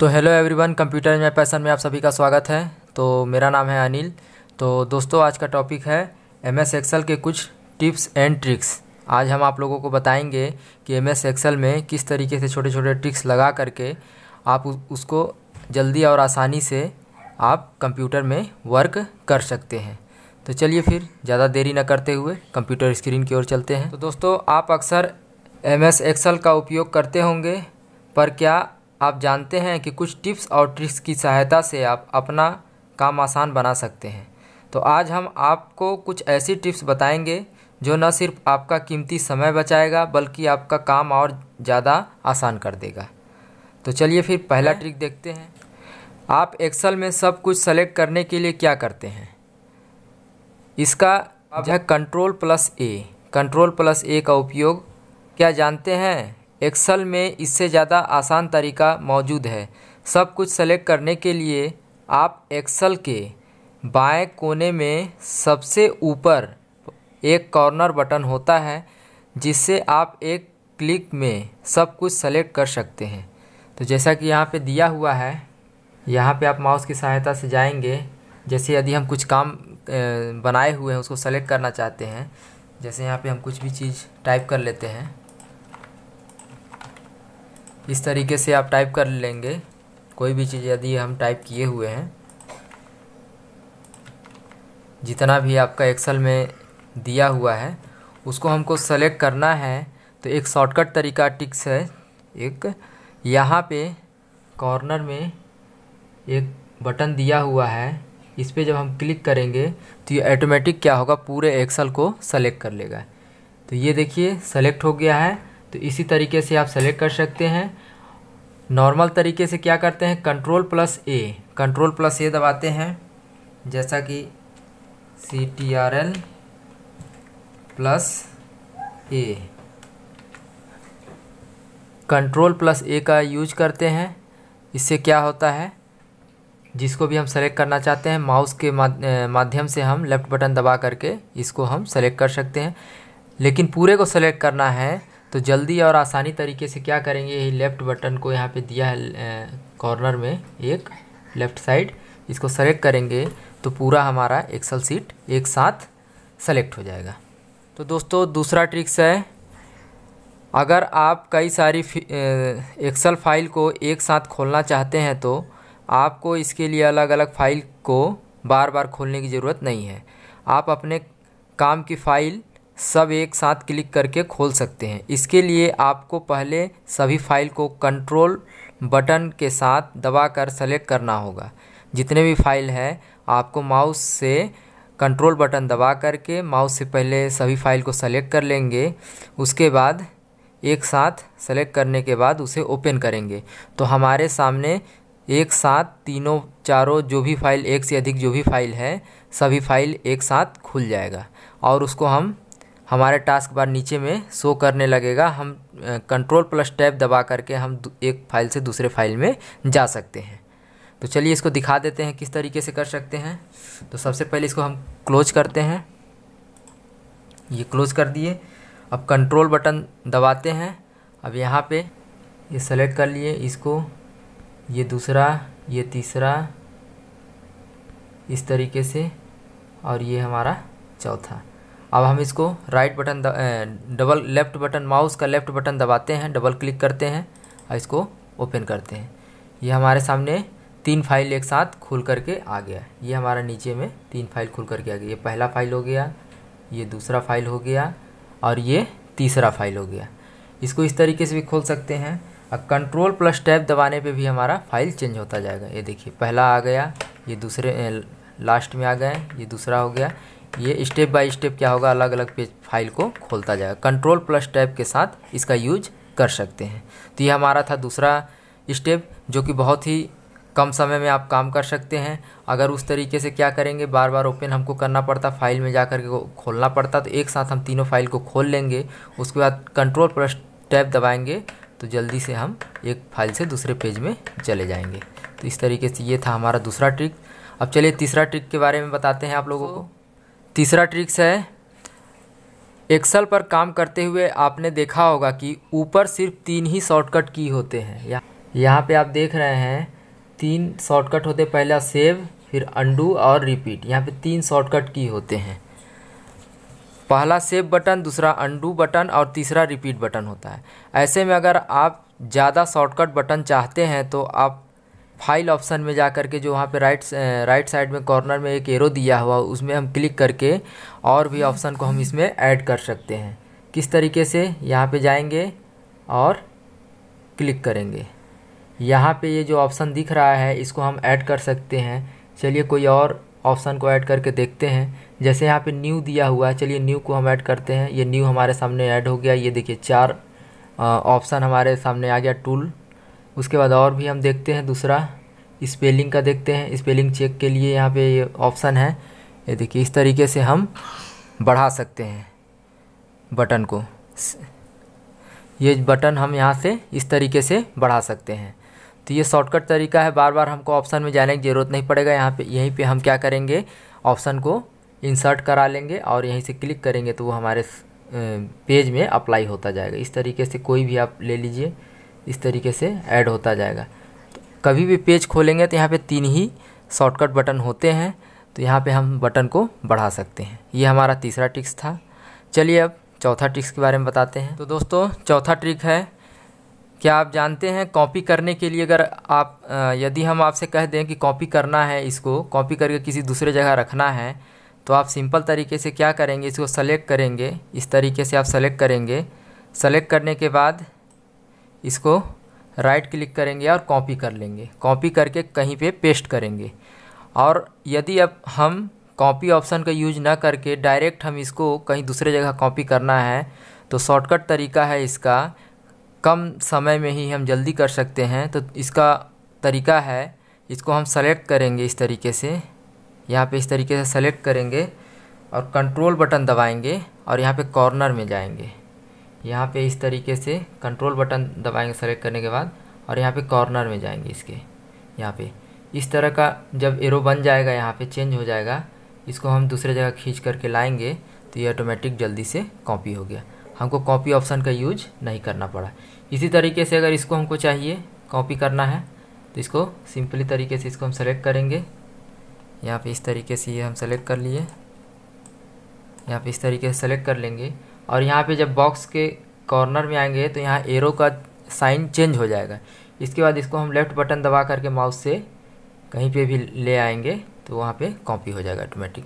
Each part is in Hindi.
तो हेलो एवरीवन, कंप्यूटर में पैशन में आप सभी का स्वागत है। तो मेरा नाम है अनिल। तो दोस्तों, आज का टॉपिक है एमएस एक्सेल के कुछ टिप्स एंड ट्रिक्स। आज हम आप लोगों को बताएंगे कि एमएस एक्सेल में किस तरीके से छोटे छोटे ट्रिक्स लगा करके आप उसको जल्दी और आसानी से आप कंप्यूटर में वर्क कर सकते हैं। तो चलिए फिर ज़्यादा देरी न करते हुए कंप्यूटर स्क्रीन की ओर चलते हैं। तो दोस्तों, आप अक्सर एमएस एक्सेल का उपयोग करते होंगे, पर क्या आप जानते हैं कि कुछ टिप्स और ट्रिक्स की सहायता से आप अपना काम आसान बना सकते हैं। तो आज हम आपको कुछ ऐसी टिप्स बताएंगे जो न सिर्फ आपका कीमती समय बचाएगा बल्कि आपका काम और ज़्यादा आसान कर देगा। तो चलिए फिर पहला ट्रिक देखते हैं। आप एक्सेल में सब कुछ सेलेक्ट करने के लिए क्या करते हैं? इसका है कंट्रोल+A का उपयोग। क्या जानते हैं, एक्सेल में इससे ज़्यादा आसान तरीका मौजूद है। सब कुछ सेलेक्ट करने के लिए आप एक्सेल के बाएं कोने में सबसे ऊपर एक कॉर्नर बटन होता है, जिससे आप एक क्लिक में सब कुछ सेलेक्ट कर सकते हैं। तो जैसा कि यहाँ पे दिया हुआ है, यहाँ पे आप माउस की सहायता से जाएंगे। जैसे यदि हम कुछ काम बनाए हुए हैं उसको सेलेक्ट करना चाहते हैं, जैसे यहाँ पे हम कुछ भी चीज़ टाइप कर लेते हैं, इस तरीके से आप टाइप कर लेंगे। कोई भी चीज़ यदि हम टाइप किए हुए हैं, जितना भी आपका एक्सेल में दिया हुआ है उसको हमको सेलेक्ट करना है। तो एक शॉर्टकट तरीका टिक्स है, एक यहाँ पे कॉर्नर में एक बटन दिया हुआ है, इस पर जब हम क्लिक करेंगे तो ये ऑटोमेटिक क्या होगा, पूरे एक्सेल को सेलेक्ट कर लेगा। तो ये देखिए सेलेक्ट हो गया है। तो इसी तरीके से आप सेलेक्ट कर सकते हैं। नॉर्मल तरीके से क्या करते हैं, कंट्रोल+A दबाते हैं, जैसा कि CTRL+A। कंट्रोल+A का यूज करते हैं। इससे क्या होता है, जिसको भी हम सेलेक्ट करना चाहते हैं माउस के माध्यम से हम लेफ़्ट बटन दबा करके इसको हम सेलेक्ट कर सकते हैं। लेकिन पूरे को सेलेक्ट करना है तो जल्दी और आसानी तरीके से क्या करेंगे, यही लेफ़्ट बटन को यहाँ पे दिया है कॉर्नर में एक लेफ़्ट साइड, इसको सेलेक्ट करेंगे तो पूरा हमारा एक्सेल सीट एक साथ सेलेक्ट हो जाएगा। तो दोस्तों, दूसरा ट्रिक्स है, अगर आप कई सारी एक्सेल फाइल को एक साथ खोलना चाहते हैं तो आपको इसके लिए अलग अलग फाइल को बार बार खोलने की ज़रूरत नहीं है। आप अपने काम की फ़ाइल सब एक साथ क्लिक करके खोल सकते हैं। इसके लिए आपको पहले सभी फाइल को कंट्रोल बटन के साथ दबाकर सेलेक्ट करना होगा। जितने भी फाइल है आपको माउस से कंट्रोल बटन दबा करके माउस से पहले सभी फाइल को सेलेक्ट कर लेंगे। उसके बाद एक साथ सेलेक्ट करने के बाद उसे ओपन करेंगे तो हमारे सामने एक साथ तीनों चारों जो भी फाइल, एक से अधिक जो भी फाइल है, सभी फाइल एक साथ खुल जाएगा और उसको हम हमारे टास्क बार नीचे में शो करने लगेगा। हम कंट्रोल+Tab दबा करके हम एक फाइल से दूसरे फाइल में जा सकते हैं। तो चलिए इसको दिखा देते हैं किस तरीके से कर सकते हैं। तो सबसे पहले इसको हम क्लोज करते हैं, ये क्लोज कर दिए। अब कंट्रोल बटन दबाते हैं। अब यहाँ पे ये सेलेक्ट कर लिए इसको, ये दूसरा, ये तीसरा, इस तरीके से, और ये हमारा चौथा। अब हम इसको right button double left button, mouse का लेफ़्ट बटन दबाते हैं, डबल क्लिक करते हैं और इसको ओपन करते हैं। ये हमारे सामने 3 फाइल एक साथ खुल करके आ गया। ये हमारा नीचे में 3 फाइल खुल करके आ गया। ये पहला फाइल हो गया, ये दूसरा फाइल हो गया और ये तीसरा फाइल हो गया। इसको इस तरीके से भी खोल सकते हैं। अब कंट्रोल+Tab दबाने पे भी हमारा फाइल चेंज होता जाएगा। ये देखिए पहला आ गया, ये दूसरे लास्ट में आ गए, ये दूसरा हो गया। ये स्टेप बाय स्टेप क्या होगा, अलग अलग पेज फाइल को खोलता जाएगा। कंट्रोल+Tab के साथ इसका यूज कर सकते हैं। तो ये हमारा था दूसरा स्टेप, जो कि बहुत ही कम समय में आप काम कर सकते हैं। अगर उस तरीके से क्या करेंगे, बार बार ओपन हमको करना पड़ता, फाइल में जा कर के खोलना पड़ता, तो एक साथ हम तीनों फाइल को खोल लेंगे। उसके बाद कंट्रोल+Tab दबाएंगे तो जल्दी से हम एक फाइल से दूसरे पेज में चले जाएंगे। तो इस तरीके से ये था हमारा दूसरा ट्रिक। अब चलिए तीसरा ट्रिक के बारे में बताते हैं आप लोगों को। तीसरा ट्रिक्स है, एक्सेल पर काम करते हुए आपने देखा होगा कि ऊपर सिर्फ 3 ही शॉर्टकट की होते हैं। यहाँ पे आप देख रहे हैं 3 शॉर्टकट होते, पहला सेव, फिर अंडू और रिपीट। यहाँ पे 3 शॉर्टकट की होते हैं, पहला सेव बटन, दूसरा अंडू बटन और तीसरा रिपीट बटन होता है। ऐसे में अगर आप ज़्यादा शॉर्टकट बटन चाहते हैं तो आप फाइल ऑप्शन में जा कर के जो वहाँ पे राइट साइड में कॉर्नर में एक एरो दिया हुआ उसमें हम क्लिक करके और भी ऑप्शन को हम इसमें ऐड कर सकते हैं। किस तरीके से, यहाँ पे जाएंगे और क्लिक करेंगे, यहाँ पे ये जो ऑप्शन दिख रहा है इसको हम ऐड कर सकते हैं। चलिए कोई और ऑप्शन को ऐड करके देखते हैं। जैसे यहाँ पे न्यू दिया हुआ है, चलिए न्यू को हम ऐड करते हैं। ये न्यू हमारे सामने ऐड हो गया। ये देखिए 4 ऑप्शन हमारे सामने आ गया टूल। उसके बाद और भी हम देखते हैं, दूसरा स्पेलिंग का देखते हैं। स्पेलिंग चेक के लिए यहाँ पे ये ऑप्शन है। ये देखिए इस तरीके से हम बढ़ा सकते हैं बटन को। ये बटन हम यहाँ से इस तरीके से बढ़ा सकते हैं। तो ये शॉर्टकट तरीका है, बार बार हमको ऑप्शन में जाने की ज़रूरत नहीं पड़ेगा। यहाँ पे यहीं पे हम क्या करेंगे, ऑप्शन को इंसर्ट करा लेंगे और यहीं से क्लिक करेंगे तो वो हमारे पेज में अप्लाई होता जाएगा। इस तरीके से कोई भी आप ले लीजिए, इस तरीके से ऐड होता जाएगा। तो कभी भी पेज खोलेंगे तो यहाँ पे 3 ही शॉर्टकट बटन होते हैं, तो यहाँ पे हम बटन को बढ़ा सकते हैं। ये हमारा तीसरा ट्रिक्स था। चलिए अब चौथा ट्रिक्स के बारे में बताते हैं। तो दोस्तों चौथा ट्रिक है, क्या आप जानते हैं कॉपी करने के लिए अगर आप यदि हम आपसे कह दें कि कॉपी करना है, इसको कॉपी करके किसी दूसरे जगह रखना है, तो आप सिंपल तरीके से क्या करेंगे, इसको सेलेक्ट करेंगे। इस तरीके से आप सेलेक्ट करेंगे। सेलेक्ट करने के बाद इसको राइट क्लिक करेंगे और कॉपी कर लेंगे। कॉपी करके कहीं पे पेस्ट करेंगे। और यदि अब हम कॉपी ऑप्शन का यूज ना करके डायरेक्ट हम इसको कहीं दूसरे जगह कॉपी करना है, तो शॉर्टकट तरीका है इसका, कम समय में ही हम जल्दी कर सकते हैं। तो इसका तरीका है, इसको हम सेलेक्ट करेंगे इस तरीके से, यहाँ पे इस तरीके से सेलेक्ट करेंगे और कंट्रोल बटन दबाएंगे और यहाँ पे कॉर्नर में जाएंगे। यहाँ पे इस तरीके से कंट्रोल बटन दबाएंगे सेलेक्ट करने के बाद और यहाँ पे कॉर्नर में जाएंगे इसके। यहाँ पे इस तरह का जब एरो बन जाएगा, यहाँ पे चेंज हो जाएगा, इसको हम दूसरे जगह खींच करके लाएंगे तो ये ऑटोमेटिक जल्दी से कॉपी हो गया। हमको कॉपी ऑप्शन का यूज नहीं करना पड़ा। इसी तरीके से अगर इसको हमको चाहिए कॉपी करना है तो इसको सिंपली तरीके से इसको हम सेलेक्ट करेंगे। यहाँ पे इस तरीके से ये हम सेलेक्ट कर लिए, यहाँ पे इस तरीके से सेलेक्ट कर लेंगे और यहाँ पे जब बॉक्स के कॉर्नर में आएंगे तो यहाँ एरो का साइन चेंज हो जाएगा। इसके बाद इसको हम लेफ़्ट बटन दबा करके माउस से कहीं पे भी ले आएंगे तो वहाँ पे कॉपी हो जाएगा ऑटोमेटिक।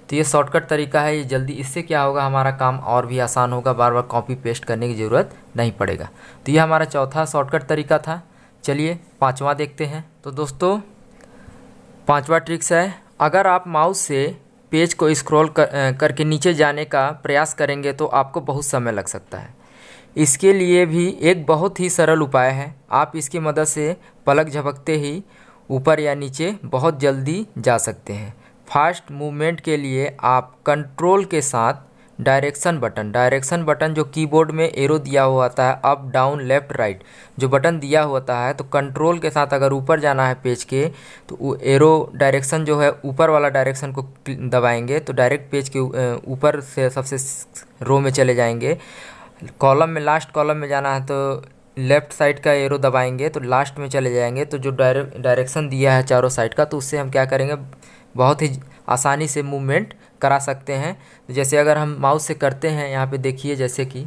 तो ये शॉर्टकट तरीका है, ये जल्दी, इससे क्या होगा, हमारा काम और भी आसान होगा, बार बार कॉपी पेस्ट करने की ज़रूरत नहीं पड़ेगा। तो ये हमारा चौथा शॉर्टकट तरीका था। चलिए 5वां देखते हैं। तो दोस्तों 5वां ट्रिक्स है, अगर आप माउस से पेज को स्क्रॉल करके नीचे जाने का प्रयास करेंगे तो आपको बहुत समय लग सकता है। इसके लिए भी एक बहुत ही सरल उपाय है। आप इसकी मदद से पलक झपकते ही ऊपर या नीचे बहुत जल्दी जा सकते हैं। फास्ट मूवमेंट के लिए आप कंट्रोल के साथ डायरेक्शन बटन जो कीबोर्ड में एरो दिया हुआ होता है, अप डाउन लेफ़्ट राइट जो बटन दिया होता है, तो कंट्रोल के साथ अगर ऊपर जाना है पेज के तो एरो डायरेक्शन जो है ऊपर वाला डायरेक्शन को दबाएंगे तो डायरेक्ट पेज के ऊपर से सबसे रो में चले जाएंगे। कॉलम में लास्ट कॉलम में जाना है तो लेफ़्ट साइड का एरो दबाएंगे तो लास्ट में चले जाएंगे। तो जो डायरेक्शन दिया है चारों साइड का, तो उससे हम क्या करेंगे, बहुत ही आसानी से मूवमेंट करा सकते हैं। तो जैसे अगर हम माउस से करते हैं, यहाँ पे देखिए, जैसे कि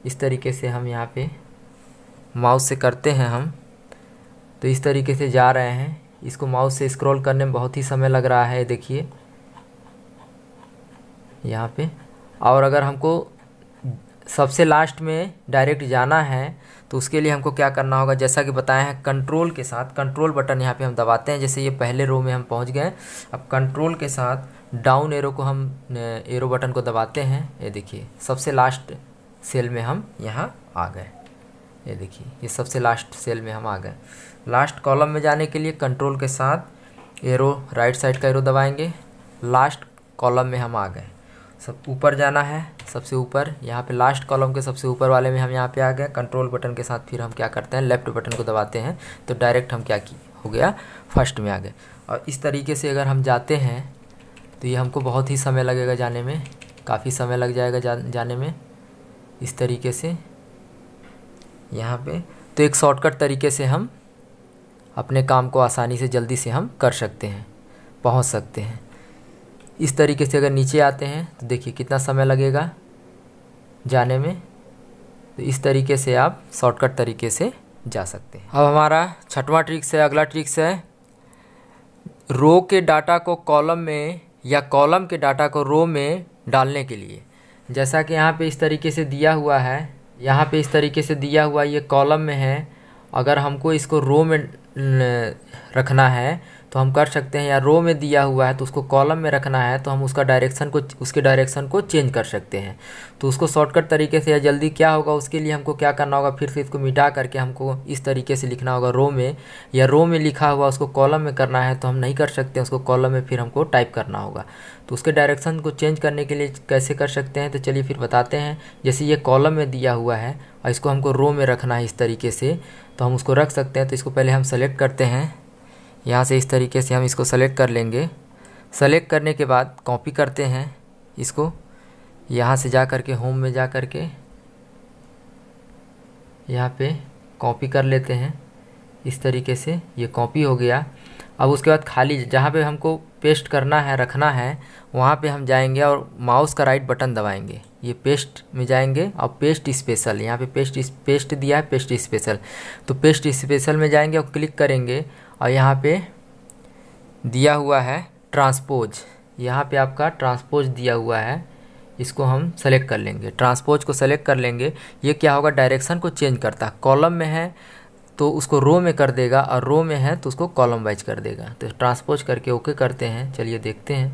इस तरीके से हम यहाँ पे माउस से करते हैं हम, तो इस तरीके से जा रहे हैं। इसको माउस से स्क्रॉल करने में बहुत ही समय लग रहा है, देखिए यहाँ पे। और अगर हमको सबसे लास्ट में डायरेक्ट जाना है तो उसके लिए हमको क्या करना होगा, जैसा कि बताया है, कंट्रोल के साथ कंट्रोल बटन यहाँ पे हम दबाते हैं। जैसे ये पहले रो में हम पहुँच गए, अब कंट्रोल के साथ डाउन एरो को हम एरो बटन को दबाते हैं। ये देखिए सबसे लास्ट सेल में हम यहाँ आ गए। ये देखिए ये सबसे लास्ट सेल में हम आ गए। लास्ट कॉलम में जाने के लिए कंट्रोल के साथ एरो राइट साइड का एरो दबाएंगे, लास्ट कॉलम में हम आ गए। सब ऊपर जाना है, सबसे ऊपर, यहाँ पे लास्ट कॉलम के सबसे ऊपर वाले में हम यहाँ पे आ गए। कंट्रोल बटन के साथ फिर हम क्या करते हैं, लेफ़्ट बटन को दबाते हैं तो डायरेक्ट हम क्या हो गया, फर्स्ट में आ गए। और इस तरीके से अगर हम जाते हैं तो ये हमको बहुत ही समय लगेगा जाने में, काफ़ी समय लग जाएगा जाने में। इस तरीके से यहाँ पे तो एक शॉर्टकट तरीके से हम अपने काम को आसानी से जल्दी से हम कर सकते हैं, पहुंच सकते हैं। इस तरीके से अगर नीचे आते हैं तो देखिए कितना समय लगेगा जाने में। तो इस तरीके से आप शॉर्टकट तरीके से जा सकते हैं। अब हमारा छठवां ट्रिक्स है, अगला ट्रिक्स है रो के डाटा को कॉलम में या कॉलम के डाटा को रो में डालने के लिए। जैसा कि यहाँ पे इस तरीके से दिया हुआ है, यहाँ पे इस तरीके से दिया हुआ ये कॉलम में है। अगर हमको इसको रो में रखना है तो हम कर सकते हैं, या रो में दिया हुआ है तो उसको कॉलम में रखना है तो हम उसके डायरेक्शन को चेंज कर सकते हैं। तो उसको शॉर्टकट तरीके से या जल्दी क्या होगा, उसके लिए हमको क्या करना होगा, फिर से इसको मिटा करके हमको इस तरीके से लिखना होगा रो में, या रो में लिखा हुआ उसको कॉलम में करना है तो हम नहीं कर सकते, उसको कॉलम में फिर हमको टाइप करना होगा। तो उसके डायरेक्शन को चेंज करने के लिए कैसे कर सकते हैं, तो चलिए फिर बताते हैं। जैसे ये कॉलम में दिया हुआ है और इसको हमको रो में रखना है इस तरीके से, तो हम उसको रख सकते हैं। तो इसको पहले हम सेलेक्ट करते हैं, यहाँ से इस तरीके से हम इसको सेलेक्ट कर लेंगे। सेलेक्ट करने के बाद कॉपी करते हैं इसको, यहाँ से जा कर के होम में जा कर के यहाँ पे कॉपी कर लेते हैं। इस तरीके से ये कॉपी हो गया। अब उसके बाद खाली जहाँ पे हमको पेस्ट करना है, रखना है, वहाँ पे हम जाएंगे और माउस का राइट बटन दबाएंगे। ये पेस्ट में जाएंगे और पेस्ट स्पेशल, यहाँ पे पेस्ट दिया है, पेस्ट स्पेशल, तो पेस्ट स्पेशल में जाएंगे और क्लिक करेंगे और यहाँ पे दिया हुआ है ट्रांसपोज, यहाँ पे आपका ट्रांसपोज दिया हुआ है, इसको हम सेलेक्ट कर लेंगे। ट्रांसपोज को सेलेक्ट कर लेंगे। ये क्या होगा, डायरेक्शन को चेंज करता है। कॉलम में है तो उसको रो में कर देगा और रो में है तो उसको कॉलम वाइज कर देगा। तो ट्रांसपोज करके ओके करते हैं। चलिए देखते हैं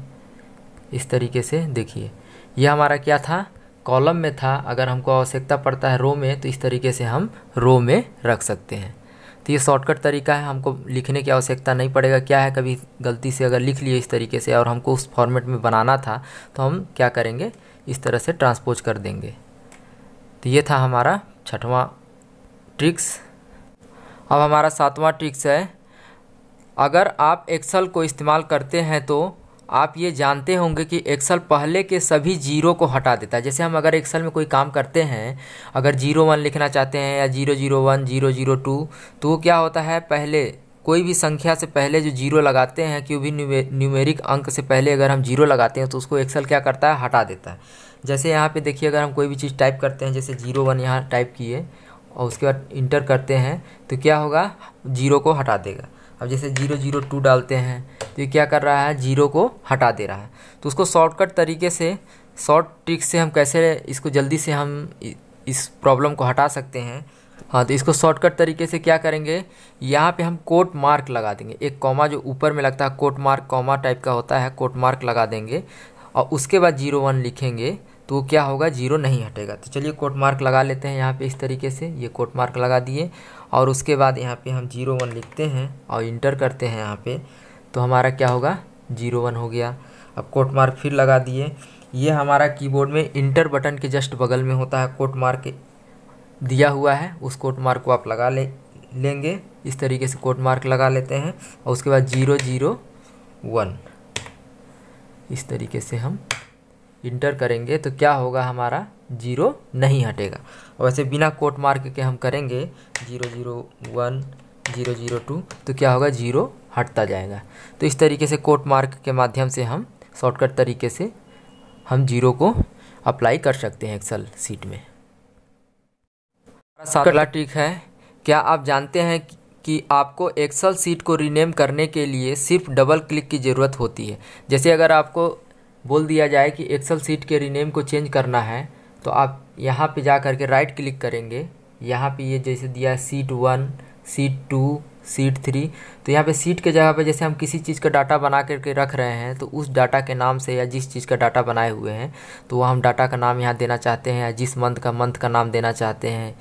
इस तरीके से। देखिए ये हमारा क्या था, कॉलम में था। अगर हमको आवश्यकता पड़ता है रो में तो इस तरीके से हम रो में रख सकते हैं। तो ये शॉर्टकट तरीका है, हमको लिखने की आवश्यकता नहीं पड़ेगा। क्या है, कभी गलती से अगर लिख लिए इस तरीके से और हमको उस फॉर्मेट में बनाना था तो हम क्या करेंगे, इस तरह से ट्रांसपोज कर देंगे। तो ये था हमारा छठवां ट्रिक्स। अब हमारा सातवां ट्रिक्स है, अगर आप एक्सेल को इस्तेमाल करते हैं तो आप ये जानते होंगे कि एक्सेल पहले के सभी जीरो को हटा देता है। जैसे हम अगर एक्सेल में कोई काम करते हैं, अगर 01 लिखना चाहते हैं या 001 002, तो वो क्या होता है, पहले कोई भी संख्या से पहले जो जीरो लगाते हैं, कोई भी न्यूमेरिक अंक से पहले अगर हम जीरो लगाते हैं तो उसको एक्सेल क्या करता है, हटा देता है। जैसे यहाँ पे देखिए, अगर हम कोई भी चीज़ टाइप करते हैं, जैसे 01 यहाँ टाइप किए और उसके बाद इंटर करते हैं तो क्या होगा, जीरो को हटा देगा। अब जैसे 002 डालते हैं तो ये क्या कर रहा है, जीरो को हटा दे रहा है। तो उसको शॉर्टकट तरीके से, शॉर्ट ट्रिक से हम कैसे इसको जल्दी से हम इस प्रॉब्लम को हटा सकते हैं। हाँ, तो इसको शॉर्टकट तरीके से क्या करेंगे, यहाँ पे हम कोट मार्क लगा देंगे। एक कॉमा जो ऊपर में लगता है, कोट मार्क कॉमा टाइप का होता है, कोट मार्क लगा देंगे और उसके बाद 01 लिखेंगे तो क्या होगा, जीरो नहीं हटेगा। तो चलिए कोट मार्क लगा लेते हैं यहाँ पे इस तरीके से। ये कोट मार्क लगा दिए और उसके बाद यहाँ पे हम 01 लिखते हैं और इंटर करते हैं यहाँ पे, तो हमारा क्या होगा, 01 हो गया। अब कोट मार्क फिर लगा दिए। ये हमारा कीबोर्ड में इंटर बटन के जस्ट बगल में होता है, कोट मार्क दिया हुआ है, उस कोट मार्क को आप लगा लेंगे। इस तरीके से कोट मार्क लगा लेते हैं और उसके बाद 001 इस तरीके से हम इंटर करेंगे तो क्या होगा, हमारा जीरो नहीं हटेगा। और वैसे बिना कोट मार्क के हम करेंगे 001 002 तो क्या होगा, जीरो हटता जाएगा। तो इस तरीके से कोट मार्क के माध्यम से हम शॉर्टकट तरीके से हम जीरो को अप्लाई कर सकते हैं एक्सेल सीट में। अगला ट्रिक है, क्या आप जानते हैं कि आपको एक्सेल सीट को रीनेम करने के लिए सिर्फ डबल क्लिक की ज़रूरत होती है। जैसे अगर आपको बोल दिया जाए कि एक्सेल सीट के रीनेम को चेंज करना है तो आप यहाँ पे जा करके राइट क्लिक करेंगे। यहाँ पे ये जैसे दिया है सीट 1, सीट 2, सीट 3, तो यहाँ पे सीट के जगह पे जैसे हम किसी चीज़ का डाटा बना करके रख रहे हैं तो उस डाटा के नाम से, या जिस चीज़ का डाटा बनाए हुए हैं तो वह हम डाटा का नाम यहाँ देना चाहते हैं, या जिस मंथ का नाम देना चाहते हैं,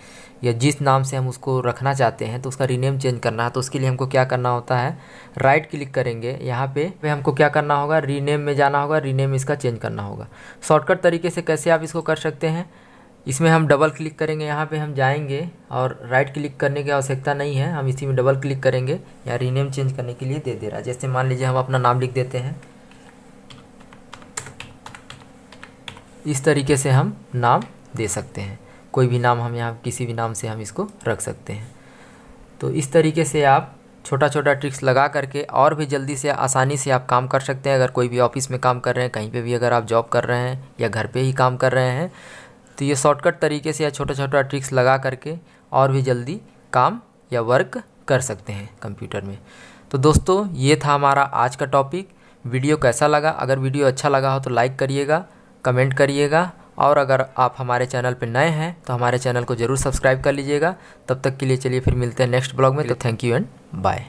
या जिस नाम से हम उसको रखना चाहते हैं तो उसका रीनेम चेंज करना है। तो उसके लिए हमको क्या करना होता है, राइट क्लिक करेंगे। यहाँ पे हमको क्या करना होगा, रीनेम में जाना होगा, रीनेम इसका चेंज करना होगा। शॉर्टकट तरीके से कैसे आप इसको कर सकते हैं, इसमें हम डबल क्लिक करेंगे। यहाँ पे हम जाएंगे और राइट क्लिक करने की आवश्यकता नहीं है, हम इसी में डबल क्लिक करेंगे। यहाँ रीनेम चेंज करने के लिए दे रहा है। जैसे मान लीजिए हम अपना नाम लिख देते हैं, इस तरीके से हम नाम दे सकते हैं। कोई भी नाम हम यहाँ किसी भी नाम से हम इसको रख सकते हैं। तो इस तरीके से आप छोटा छोटा ट्रिक्स लगा करके और भी जल्दी से आसानी से आप काम कर सकते हैं। अगर कोई भी ऑफिस में काम कर रहे हैं, कहीं पे भी अगर आप जॉब कर रहे हैं या घर पे ही काम कर रहे हैं, तो ये शॉर्टकट तरीके से या छोटा छोटा ट्रिक्स लगा करके और भी जल्दी काम या वर्क कर सकते हैं कंप्यूटर में। तो दोस्तों, ये था हमारा आज का टॉपिक। वीडियो कैसा लगा? अगर वीडियो अच्छा लगा हो तो लाइक करिएगा, कमेंट करिएगा, और अगर आप हमारे चैनल पर नए हैं तो हमारे चैनल को ज़रूर सब्सक्राइब कर लीजिएगा। तब तक के लिए चलिए फिर मिलते हैं नेक्स्ट ब्लॉग में। तो थैंक यू एंड बाय।